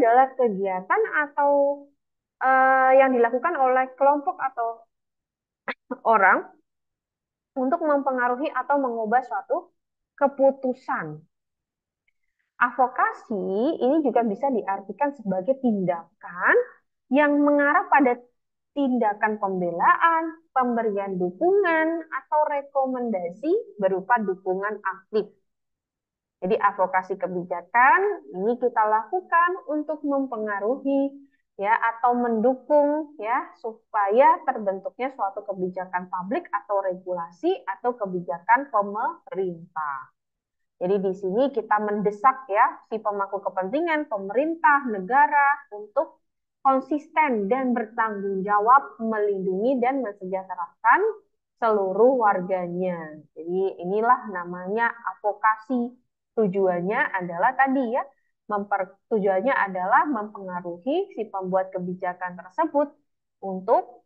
adalah kegiatan atau yang dilakukan oleh kelompok atau orang untuk mempengaruhi atau mengubah suatu keputusan. Advokasi ini juga bisa diartikan sebagai tindakan yang mengarah pada tindakan pembelaan, pemberian dukungan, atau rekomendasi berupa dukungan aktif. Jadi advokasi kebijakan ini kita lakukan untuk mempengaruhi ya atau mendukung ya supaya terbentuknya suatu kebijakan publik atau regulasi atau kebijakan pemerintah. Jadi di sini kita mendesak ya si pemangku kepentingan, pemerintah, negara untuk konsisten dan bertanggung jawab melindungi dan mensejahterakan seluruh warganya. Jadi inilah namanya advokasi. Tujuannya adalah tadi ya, tujuannya adalah mempengaruhi si pembuat kebijakan tersebut untuk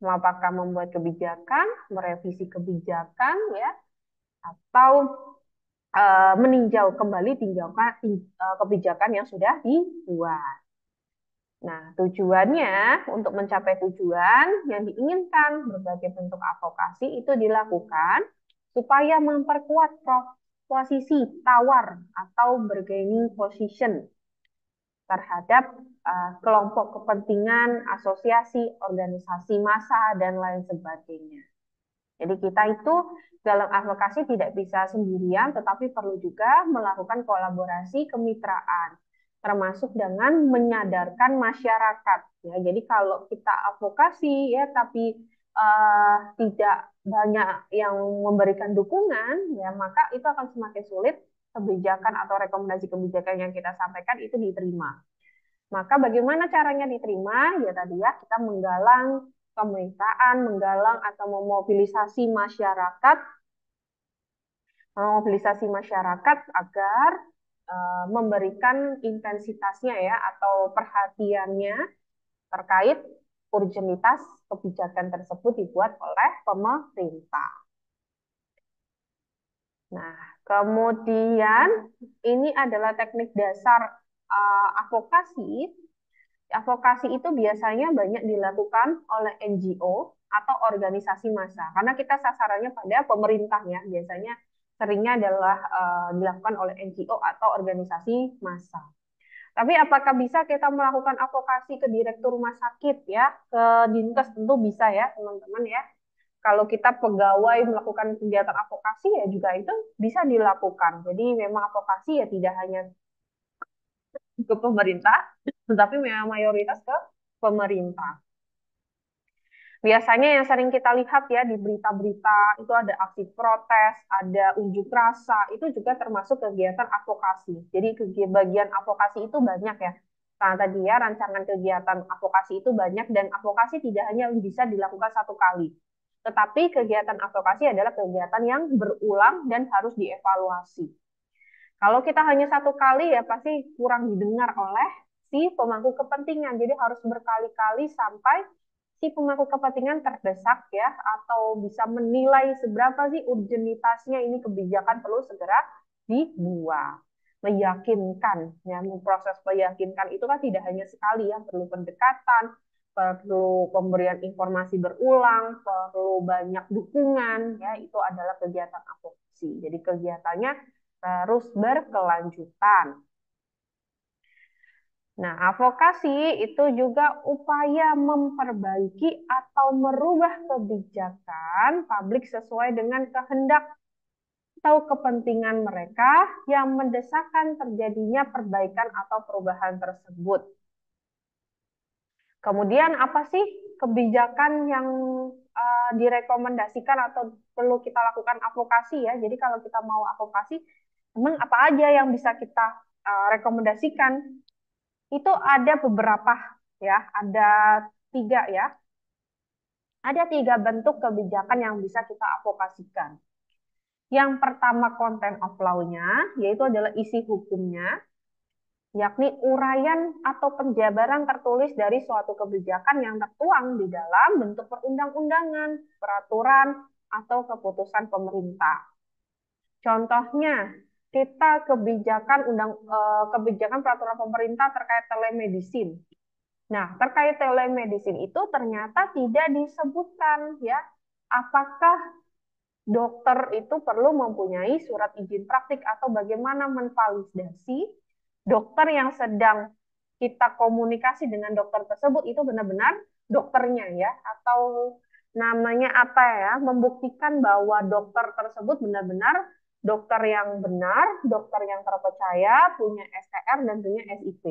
apakah membuat kebijakan, merevisi kebijakan ya, atau meninjau kembali kebijakan yang sudah dibuat. Nah, tujuannya untuk mencapai tujuan yang diinginkan, berbagai bentuk advokasi itu dilakukan supaya memperkuat posisi tawar atau bargaining position terhadap kelompok kepentingan, asosiasi, organisasi massa, dan lain sebagainya. Jadi kita itu dalam advokasi tidak bisa sendirian, tetapi perlu juga melakukan kolaborasi kemitraan, termasuk dengan menyadarkan masyarakat. Ya, jadi kalau kita advokasi ya, tapi tidak banyak yang memberikan dukungan, ya maka itu akan semakin sulit kebijakan atau rekomendasi kebijakan yang kita sampaikan itu diterima. Maka bagaimana caranya diterima? Ya tadi ya kita menggalang kemitraan, menggalang atau memobilisasi masyarakat agar memberikan intensitasnya ya atau perhatiannya terkait urgenitas kebijakan tersebut dibuat oleh pemerintah. Nah, kemudian ini adalah teknik dasar advokasi. Advokasi itu biasanya banyak dilakukan oleh NGO atau organisasi massa, karena kita sasarannya pada pemerintah ya, biasanya seringnya adalah dilakukan oleh NGO atau organisasi massa. Tapi apakah bisa kita melakukan advokasi ke direktur rumah sakit ya, ke dinkes tentu bisa ya teman-teman ya. Kalau kita pegawai melakukan kegiatan advokasi ya juga itu bisa dilakukan. Jadi memang advokasi ya tidak hanya ke pemerintah, tetapi memang mayoritas ke pemerintah. Biasanya yang sering kita lihat ya di berita-berita itu ada aksi protes, ada unjuk rasa, itu juga termasuk kegiatan advokasi. Jadi bagian advokasi itu banyak ya. Karena tadi ya rancangan kegiatan advokasi itu banyak dan advokasi tidak hanya bisa dilakukan satu kali. Tetapi kegiatan advokasi adalah kegiatan yang berulang dan harus dievaluasi. Kalau kita hanya satu kali ya pasti kurang didengar oleh si pemangku kepentingan. Jadi harus berkali-kali sampai si pemangku kepentingan terdesak ya atau bisa menilai seberapa sih urgenitasnya ini kebijakan perlu segera dibuat. Meyakinkan ya, proses meyakinkan itu kan tidak hanya sekali ya, perlu pendekatan, perlu pemberian informasi berulang, perlu banyak dukungan ya, itu adalah kegiatan advokasi. Jadi kegiatannya terus berkelanjutan. Nah, advokasi itu juga upaya memperbaiki atau merubah kebijakan publik sesuai dengan kehendak atau kepentingan mereka yang mendesakkan terjadinya perbaikan atau perubahan tersebut. Kemudian apa sih kebijakan yang direkomendasikan atau perlu kita lakukan advokasi ya? Jadi kalau kita mau advokasi, memang apa aja yang bisa kita rekomendasikan? Itu ada beberapa ya, ada tiga ya. Ada tiga bentuk kebijakan yang bisa kita advokasikan. Yang pertama content of law-nya, yaitu adalah isi hukumnya, yakni uraian atau penjabaran tertulis dari suatu kebijakan yang tertuang di dalam bentuk perundang-undangan, peraturan, atau keputusan pemerintah. Contohnya, kita kebijakan peraturan pemerintah terkait telemedicine. Nah, terkait telemedicine itu ternyata tidak disebutkan ya, apakah dokter itu perlu mempunyai surat izin praktik atau bagaimana menvalidasi dokter yang sedang kita komunikasi dengan dokter tersebut itu benar-benar dokternya ya, atau namanya apa ya, membuktikan bahwa dokter tersebut benar-benar dokter yang benar, dokter yang terpercaya, punya STR dan punya SIP.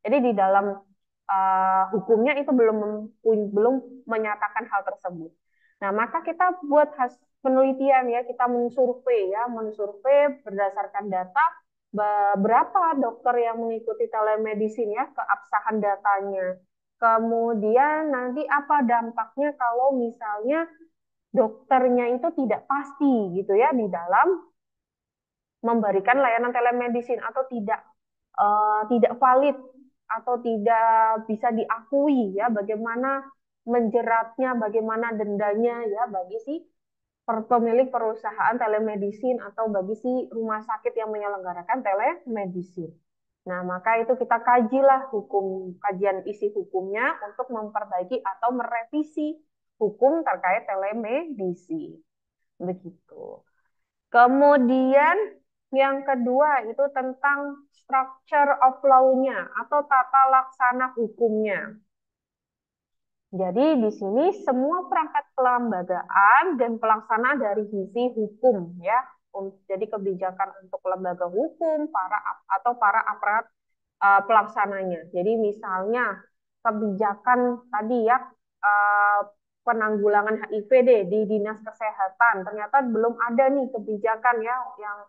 Jadi di dalam hukumnya itu belum menyatakan hal tersebut. Nah, maka kita buat penelitian ya, kita mensurvei berdasarkan data berapa dokter yang mengikuti telemedicine ya, keabsahan datanya. Kemudian nanti apa dampaknya kalau misalnya dokternya itu tidak pasti gitu ya di dalam memberikan layanan telemedicine atau tidak valid atau tidak bisa diakui ya, bagaimana menjeratnya, bagaimana dendanya ya bagi si pemilik perusahaan telemedicine atau bagi si rumah sakit yang menyelenggarakan telemedicine. Nah, maka itu kita kajilah kajian isi hukumnya untuk memperbaiki atau merevisi hukum terkait telemedicine. Begitu. Kemudian yang kedua itu tentang structure of law-nya atau tata laksana hukumnya. Jadi di sini semua perangkat kelembagaan dan pelaksana dari sisi hukum ya. Jadi kebijakan untuk lembaga hukum, para aparat pelaksananya. Jadi misalnya kebijakan tadi ya, penanggulangan HIV deh di Dinas Kesehatan, ternyata belum ada nih kebijakan ya yang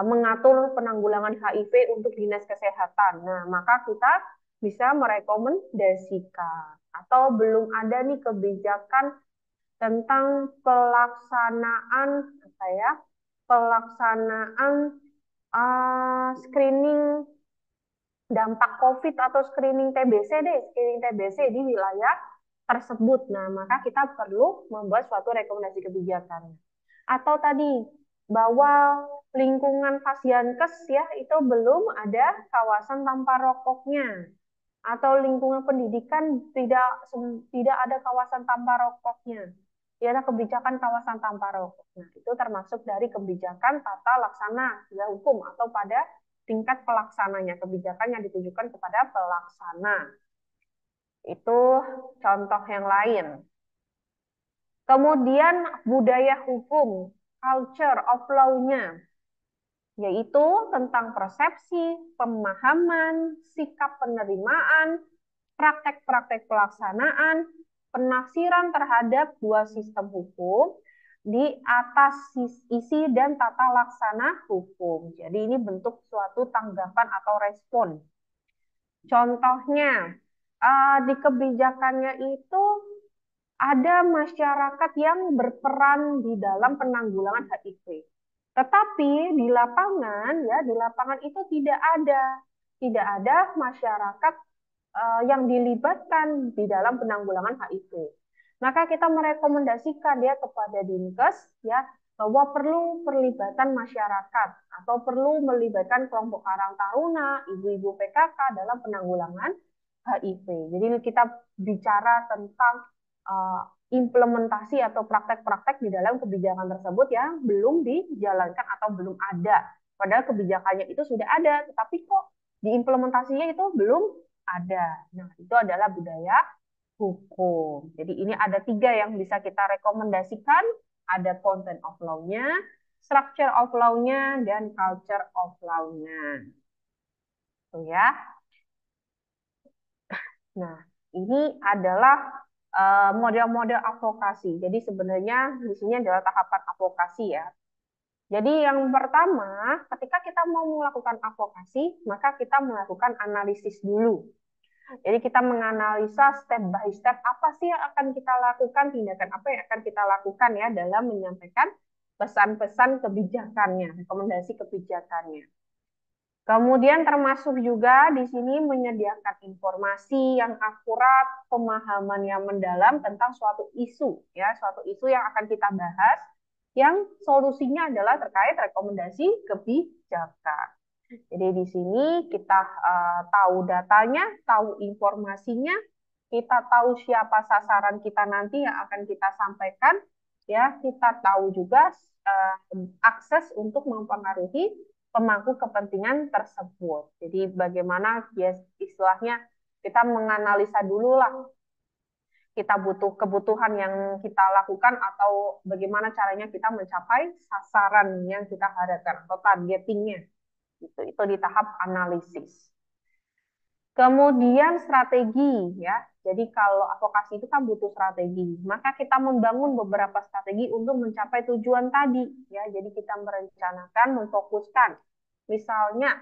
mengatur penanggulangan HIV untuk Dinas Kesehatan. Nah, maka kita bisa merekomendasikan atau belum ada nih kebijakan tentang pelaksanaan screening dampak COVID atau screening TBC di wilayah tersebut. Nah, maka kita perlu membuat suatu rekomendasi kebijakan. Atau tadi bahwa lingkungan Fasiankes ya itu belum ada kawasan tanpa rokoknya, atau lingkungan pendidikan tidak ada kawasan tanpa rokoknya. Ya, ada kebijakan kawasan tanpa rokok. Nah, itu termasuk dari kebijakan tata laksana ya, hukum atau pada tingkat pelaksananya, kebijakan yang ditujukan kepada pelaksana. Itu contoh yang lain. Kemudian budaya hukum, culture of law-nya, yaitu tentang persepsi, pemahaman, sikap penerimaan, praktek-praktek pelaksanaan, penafsiran terhadap dua sistem hukum di atas isi dan tata laksana hukum. Jadi ini bentuk suatu tanggapan atau respon. Contohnya, di kebijakannya itu ada masyarakat yang berperan di dalam penanggulangan HIV. Tetapi di lapangan itu tidak ada masyarakat yang dilibatkan di dalam penanggulangan HIV. Maka kita merekomendasikan ya kepada Dinkes ya bahwa perlu perlibatan masyarakat atau perlu melibatkan kelompok karang taruna, ibu-ibu PKK dalam penanggulangan HIV. Jadi kita bicara tentang implementasi atau praktek-praktek di dalam kebijakan tersebut yang belum dijalankan atau belum ada. Padahal kebijakannya itu sudah ada, tetapi kok diimplementasinya itu belum ada. Nah, itu adalah budaya hukum. Jadi ini ada 3 yang bisa kita rekomendasikan. Ada content of law-nya, structure of law-nya, dan culture of law-nya. Tuh ya. Nah, ini adalah model-model advokasi. Jadi sebenarnya di sini adalah tahapan advokasi ya. Jadi yang pertama, ketika kita mau melakukan advokasi, maka kita melakukan analisis dulu. Jadi kita menganalisa step by step apa sih yang akan kita lakukan, tindakan apa yang akan kita lakukan ya dalam menyampaikan pesan-pesan kebijakannya, rekomendasi kebijakannya. Kemudian termasuk juga di sini menyediakan informasi yang akurat, pemahaman yang mendalam tentang suatu isu ya, suatu isu yang akan kita bahas yang solusinya adalah terkait rekomendasi kebijakan. Jadi di sini kita tahu datanya, tahu informasinya, kita tahu siapa sasaran kita nanti yang akan kita sampaikan, ya kita tahu juga akses untuk mempengaruhi pemangku kepentingan tersebut. Jadi bagaimana ya istilahnya kita menganalisa dulu lah kita butuh kebutuhan yang kita lakukan atau bagaimana caranya kita mencapai sasaran yang kita harapkan atau targetingnya. Itu di tahap analisis. Kemudian strategi ya. Jadi kalau advokasi itu kan butuh strategi, maka kita membangun beberapa strategi untuk mencapai tujuan tadi ya. Jadi kita merencanakan, memfokuskan. Misalnya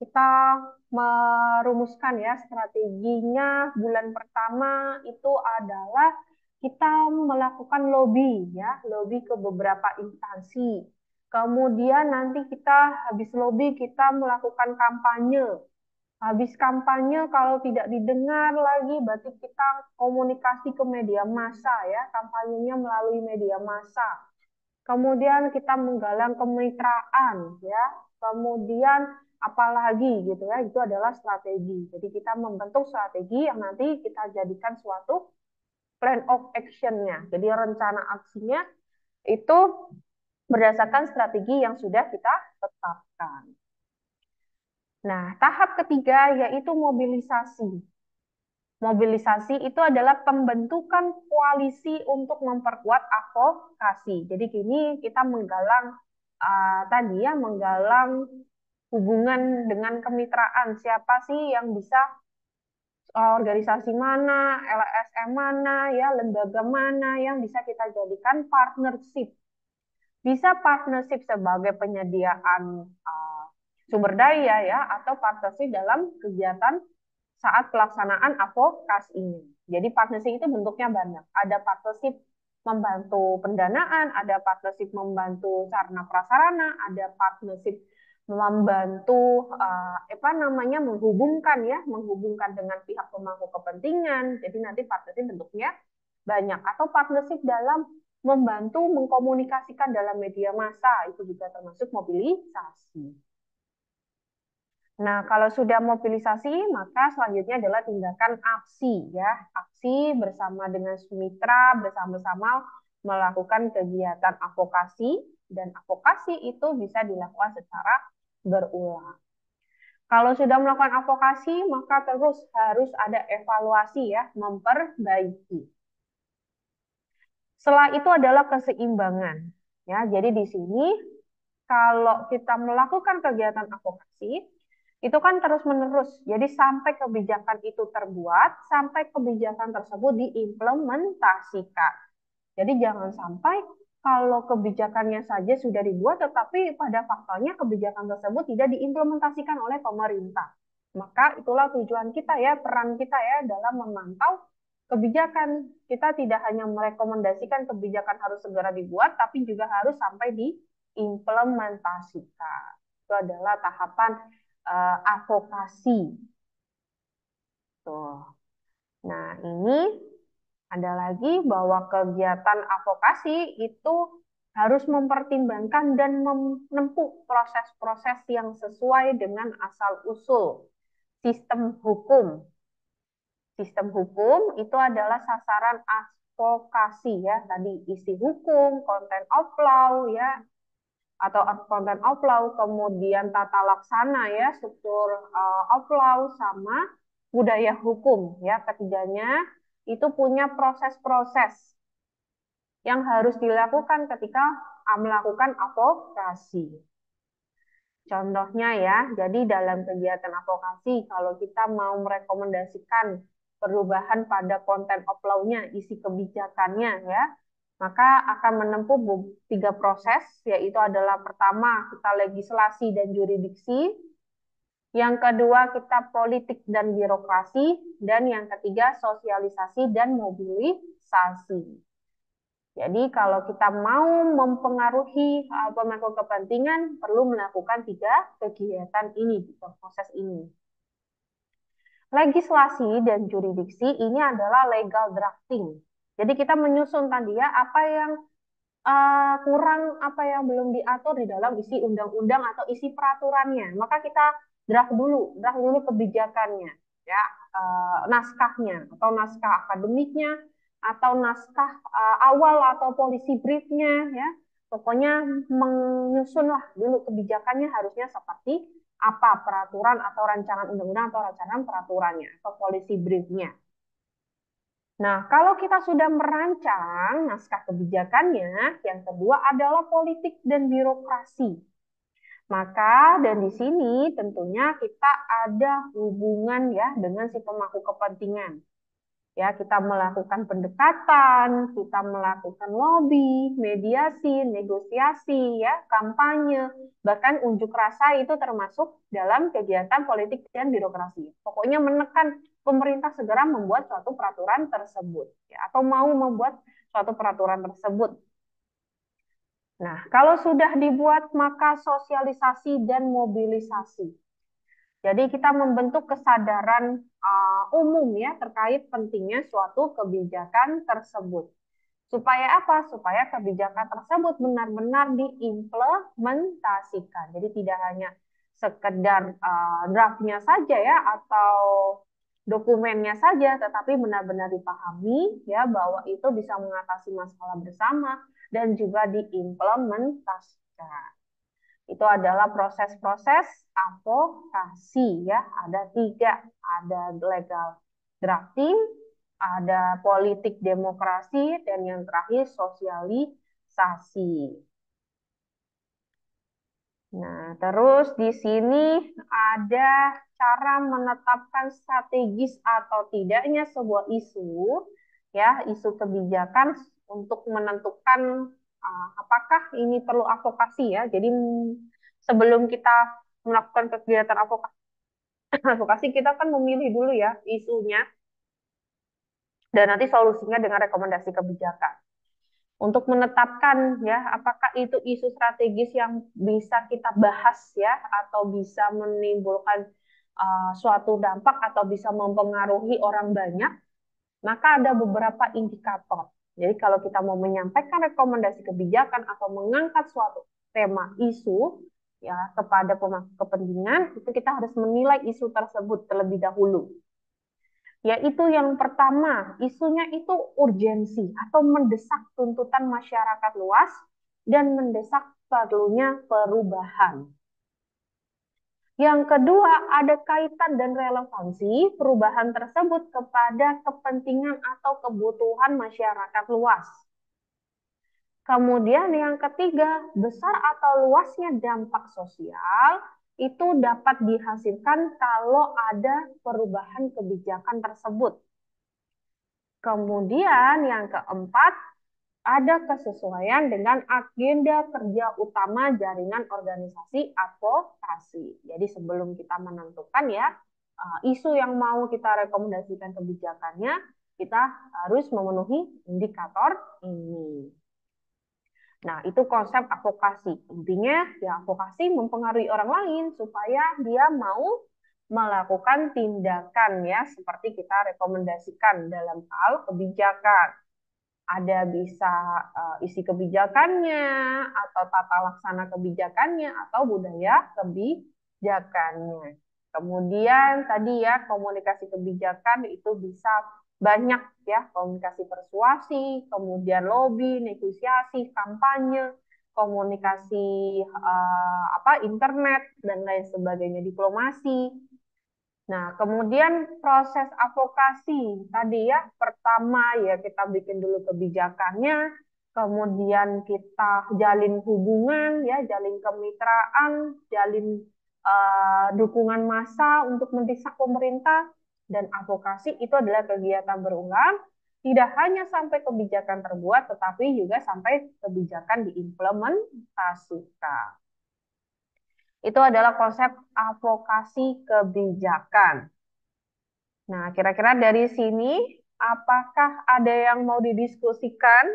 kita merumuskan ya strateginya bulan pertama itu adalah kita melakukan lobby ya, lobby ke beberapa instansi. Kemudian nanti kita habis lobby kita melakukan kampanye. Habis kampanye kalau tidak didengar lagi berarti kita komunikasi ke media massa ya, kampanyenya melalui media massa. Kemudian kita menggalang kemitraan ya. Kemudian apalagi gitu ya, itu adalah strategi. Jadi kita membentuk strategi yang nanti kita jadikan suatu plan of action-nya. Jadi rencana aksinya itu berdasarkan strategi yang sudah kita tetapkan. Nah, tahap ketiga yaitu mobilisasi. Mobilisasi itu adalah pembentukan koalisi untuk memperkuat advokasi. Jadi kini kita menggalang tadi ya, menggalang hubungan dengan kemitraan. Siapa sih yang bisa organisasi mana, LSM mana, ya lembaga mana yang bisa kita jadikan partnership. Bisa partnership sebagai penyediaan sumber daya ya, atau partnership dalam kegiatan saat pelaksanaan advokasi ini. Jadi partnership itu bentuknya banyak. Ada partnership membantu pendanaan, ada partnership membantu sarana prasarana, ada partnership membantu menghubungkan dengan pihak pemangku kepentingan. Jadi nanti partnership bentuknya banyak, atau partnership dalam membantu mengkomunikasikan dalam media massa, itu juga termasuk mobilisasi. Nah, kalau sudah mobilisasi, maka selanjutnya adalah tindakan aksi ya. Aksi bersama dengan mitra, bersama-sama melakukan kegiatan advokasi, dan advokasi itu bisa dilakukan secara berulang. Kalau sudah melakukan advokasi, maka terus harus ada evaluasi ya, memperbaiki. Setelah itu adalah keseimbangan. Ya, jadi di sini kalau kita melakukan kegiatan advokasi, itu kan terus-menerus. Jadi sampai kebijakan itu terbuat, sampai kebijakan tersebut diimplementasikan. Jadi jangan sampai kalau kebijakannya saja sudah dibuat, tetapi pada faktanya kebijakan tersebut tidak diimplementasikan oleh pemerintah. Maka itulah tujuan kita ya, peran kita ya dalam memantau kebijakan. Kita tidak hanya merekomendasikan kebijakan harus segera dibuat, tapi juga harus sampai diimplementasikan. Itu adalah tahapan advokasi. Tuh. Nah, ini ada lagi bahwa kegiatan advokasi itu harus mempertimbangkan dan menempuh proses-proses yang sesuai dengan asal-usul sistem hukum. Sistem hukum itu adalah sasaran advokasi ya, tadi isi hukum, content of law ya, atau content of law, kemudian tata laksana ya, struktur of law, sama budaya hukum ya. Ketiganya itu punya proses-proses yang harus dilakukan ketika melakukan advokasi. Contohnya ya, jadi dalam kegiatan advokasi, kalau kita mau merekomendasikan perubahan pada konten of law-nya, isi kebijakannya ya, maka akan menempuh 3 proses, yaitu adalah pertama kita legislasi dan yuridiksi, yang kedua kita politik dan birokrasi, dan yang ketiga sosialisasi dan mobilisasi. Jadi kalau kita mau mempengaruhi pemangku kepentingan, perlu melakukan 3 kegiatan ini, 3 proses ini. Legislasi dan yuridiksi ini adalah legal drafting. Jadi kita menyusun tadi ya, apa yang kurang apa yang belum diatur di dalam isi undang-undang atau isi peraturannya, maka kita draft dulu kebijakannya, ya, naskahnya atau naskah akademiknya atau naskah awal atau policy briefnya, ya, pokoknya menyusunlah dulu kebijakannya harusnya seperti apa peraturan atau rancangan undang-undang atau rancangan peraturannya atau policy briefnya. Nah, kalau kita sudah merancang naskah kebijakannya, yang kedua adalah politik dan birokrasi. Maka dan di sini tentunya kita ada hubungan ya dengan si pemangku kepentingan. Ya, kita melakukan pendekatan, kita melakukan lobby, mediasi, negosiasi, ya, kampanye, bahkan unjuk rasa itu termasuk dalam kegiatan politik dan birokrasi. Pokoknya menekan pemerintah segera membuat suatu peraturan tersebut, ya, atau mau membuat suatu peraturan tersebut. Nah, kalau sudah dibuat maka sosialisasi dan mobilisasi. Jadi kita membentuk kesadaran umum ya terkait pentingnya suatu kebijakan tersebut. Supaya apa? Supaya kebijakan tersebut benar-benar diimplementasikan. Jadi tidak hanya sekedar draftnya saja ya atau dokumennya saja, tetapi benar-benar dipahami ya bahwa itu bisa mengatasi masalah bersama dan juga diimplementasikan. Itu adalah proses-proses advokasi ya. Ada tiga, ada legal drafting, ada politik demokrasi, dan yang terakhir sosialisasi. Nah, terus di sini ada cara menetapkan strategis atau tidaknya sebuah isu, ya, isu kebijakan untuk menentukan apakah ini perlu advokasi ya. Jadi sebelum kita melakukan kegiatan advokasi, advokasi kita kan memilih dulu ya isunya dan nanti solusinya dengan rekomendasi kebijakan untuk menetapkan ya apakah itu isu strategis yang bisa kita bahas ya atau bisa menimbulkan suatu dampak atau bisa mempengaruhi orang banyak, maka ada beberapa indikator. Jadi kalau kita mau menyampaikan rekomendasi kebijakan atau mengangkat suatu tema isu ya kepada pemangku kepentingan, itu kita harus menilai isu tersebut terlebih dahulu. Yaitu yang pertama, isunya itu urgensi atau mendesak tuntutan masyarakat luas dan mendesak perlunya perubahan. Yang kedua, ada kaitan dan relevansi perubahan tersebut kepada kepentingan atau kebutuhan masyarakat luas. Kemudian yang ketiga, besar atau luasnya dampak sosial itu dapat dihasilkan kalau ada perubahan kebijakan tersebut. Kemudian yang keempat, ada kesesuaian dengan agenda kerja utama jaringan organisasi advokasi. Jadi sebelum kita menentukan ya isu yang mau kita rekomendasikan kebijakannya, kita harus memenuhi indikator ini. Nah, itu konsep advokasi. Intinya ya advokasi mempengaruhi orang lain supaya dia mau melakukan tindakan ya seperti kita rekomendasikan dalam hal kebijakan. Ada bisa isi kebijakannya atau tata laksana kebijakannya atau budaya kebijakannya. Kemudian tadi ya komunikasi kebijakan itu bisa banyak ya, komunikasi persuasi, kemudian lobby, negosiasi, kampanye, komunikasi internet dan lain sebagainya, diplomasi. Nah, kemudian proses advokasi tadi ya, pertama ya kita bikin dulu kebijakannya, kemudian kita jalin hubungan ya, jalin kemitraan, jalin dukungan massa untuk mendesak pemerintah, dan advokasi itu adalah kegiatan berulang, tidak hanya sampai kebijakan terbuat, tetapi juga sampai kebijakan diimplementasikan. Itu adalah konsep advokasi kebijakan. Nah, kira-kira dari sini, apakah ada yang mau didiskusikan?